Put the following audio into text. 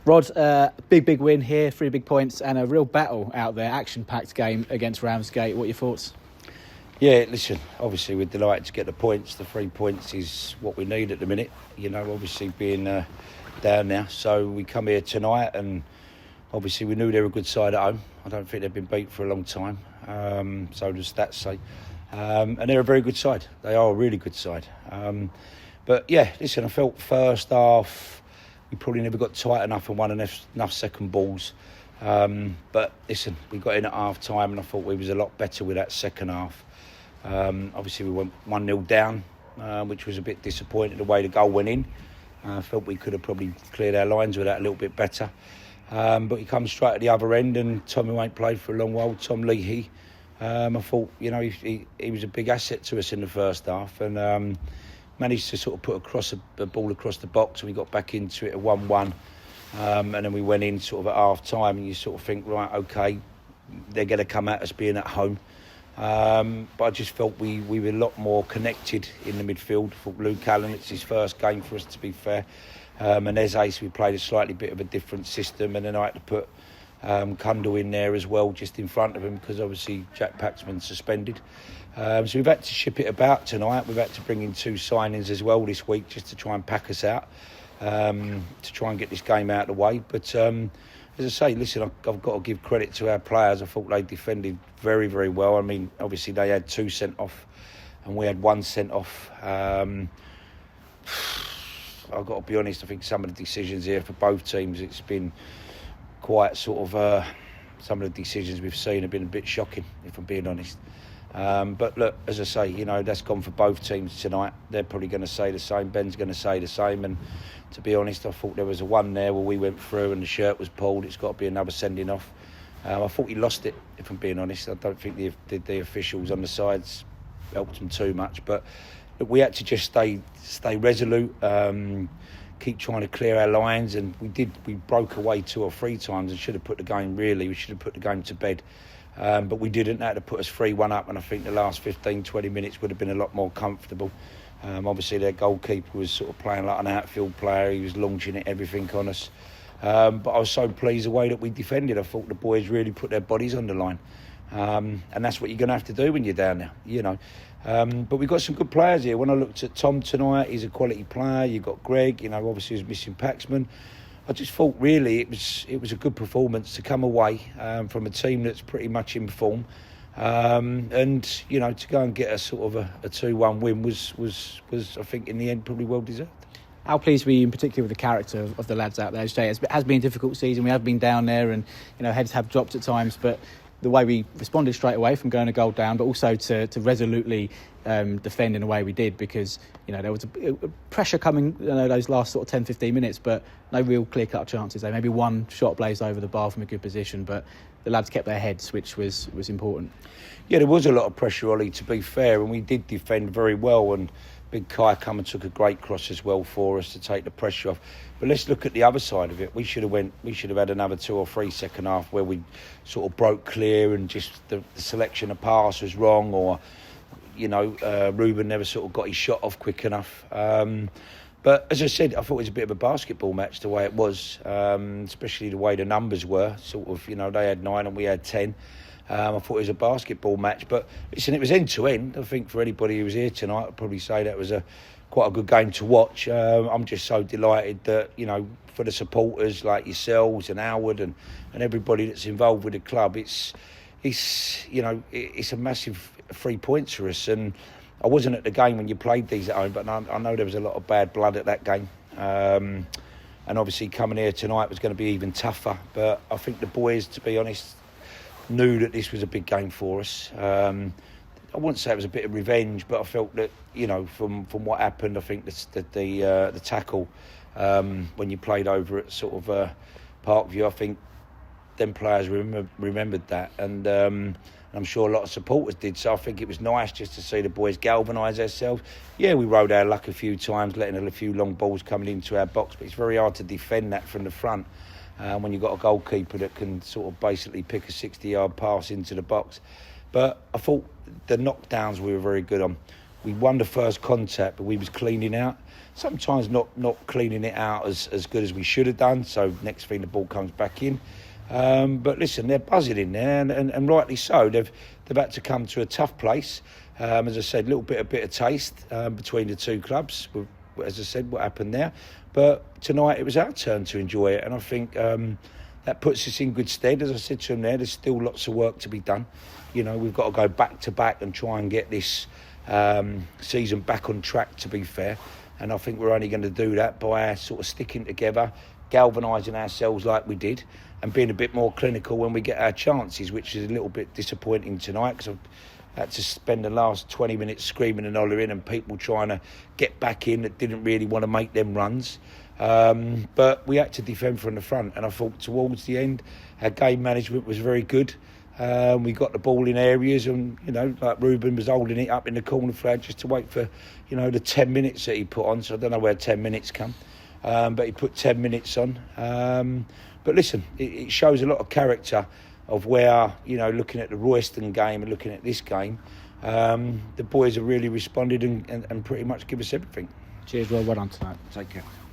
Rod, big win here, 3 big points and a real battle out there, action-packed game against Ramsgate. What are your thoughts? Yeah, listen, obviously we're delighted to get the points. The 3 points is what we need at the minute, obviously being down now. So we come here tonight and obviously we knew they were a good side at home. I don't think they've been beat for a long time, so the stats say. And they're a very good side. They are a really good side. But yeah, listen, I felt first half we probably never got tight enough and won enough second balls. But listen, we got in at half time and I thought we was a lot better with that second half. Obviously we went 1-0 down, which was a bit disappointing the way the goal went in. I felt we could have probably cleared our lines with that a little bit better. But he comes straight at the other end and Tommy who ain't played for a long while, Tom Leahy. I thought, he was a big asset to us in the first half and managed to sort of put a ball across the box and we got back into it at 1-1. And then we went in sort of at half time and you sort of think, right, OK, they're going to come at us being at home. But I just felt we were a lot more connected in the midfield. For Luke Allen, it's his first game for us, to be fair. And as Ace, we played a slightly bit of a different system. And then I had to put Kundal in there as well, just in front of him, because obviously Jack Paxman's suspended. So we've had to ship it about tonight. We've had to bring in 2 signings as well this week just to try and pack us out, to try and get this game out of the way. But as I say, listen, I've got to give credit to our players. I thought they defended very, very well. I mean, obviously they had 2 sent off and we had 1 sent off. I've got to be honest, I think some of the decisions here for both teams, it's been quite sort of, some of the decisions we've seen have been a bit shocking, if I'm being honest. But look, as I say, that's gone for both teams tonight. They're probably going to say the same. Ben's going to say the same. And to be honest, I thought there was a one there where we went through and the shirt was pulled. It's got to be another sending off. I thought he lost it, if I'm being honest. I don't think the officials on the sides helped him too much. But look, we had to just stay resolute, keep trying to clear our lines. And we broke away 2 or 3 times and should have put the game, we should have put the game to bed. But we didn't. That had to put us 3-1 up, and I think the last 15-20 minutes would have been a lot more comfortable. Obviously their goalkeeper was sort of playing like an outfield player. He was launching it, everything on us. But I was so pleased the way that we defended. I thought the boys really put their bodies on the line. And that's what you're going to have to do when you're down there, But we've got some good players here. When I looked at Tom tonight, he's a quality player. You've got Greg, obviously he's missing Paxman. I just thought really it was a good performance to come away from a team that's pretty much in form, and to go and get a sort of a 2-1 win was I think in the end probably well deserved. How pleased were you in particular with the character of the lads out there? As it has been a difficult season. We have been down there and heads have dropped at times, but the way we responded straight away from going a goal down, but also to resolutely defend in the way we did, because there was a pressure coming those last sort of 10-15 minutes, but no real clear-cut chances. They maybe one shot blazed over the bar from a good position, but the lads kept their heads, which was important. Yeah, there was a lot of pressure, Ollie, to be fair, and we did defend very well, and Big Kai come and took a great cross as well for us to take the pressure off. But let's look at the other side of it. We should have had another 2 or 3 second half where we sort of broke clear and just the selection of pass was wrong, or Ruben never sort of got his shot off quick enough. But as I said, I thought it was a bit of a basketball match the way it was, especially the way the numbers were. Sort of, they had 9 and we had 10. I thought it was a basketball match, but listen, it was end to end. I think for anybody who was here tonight, I'd probably say that was quite a good game to watch. I'm just so delighted that for the supporters like yourselves and Howard and everybody that's involved with the club, it's a massive 3 points for us. And I wasn't at the game when you played these at home, but I know there was a lot of bad blood at that game. And obviously coming here tonight was going to be even tougher. But I think the boys, to be honest, knew that this was a big game for us. I wouldn't say it was a bit of revenge, but I felt that from what happened, I think that the tackle when you played over at sort of Parkview, I think them players remembered that, and I'm sure a lot of supporters did. So I think it was nice just to see the boys galvanise ourselves. Yeah, we rode our luck a few times, letting a few long balls coming into our box, but it's very hard to defend that from the front. When you've got a goalkeeper that can sort of basically pick a 60-yard pass into the box. But I thought the knockdowns we were very good on. we won the first contact, but we was cleaning out. Sometimes not cleaning it out as good as we should have done. So next thing the ball comes back in. But listen, they're buzzing in there, and rightly so. They've had to come to a tough place. As I said, a little bit of bitter taste between the two clubs. As I said, what happened there. But tonight it was our turn to enjoy it, and I think that puts us in good stead. As I said to them there's still lots of work to be done. You know, we've got to go back to back and try and get this season back on track, to be fair. And I think we're only going to do that by sort of sticking together, galvanising ourselves like we did, and being a bit more clinical when we get our chances, which is a little bit disappointing tonight because I've had to spend the last 20 minutes screaming and hollering and people trying to get back in that didn't really want to make them runs. But we had to defend from the front, and I thought towards the end our game management was very good. We got the ball in areas, and like Ruben was holding it up in the corner flag just to wait for the 10 minutes that he put on. So I don't know where 10 minutes come, but he put 10 minutes on. But listen, it shows a lot of character of where looking at the Royston game and looking at this game, the boys have really responded and pretty much give us everything. Cheers, well done tonight. Take care.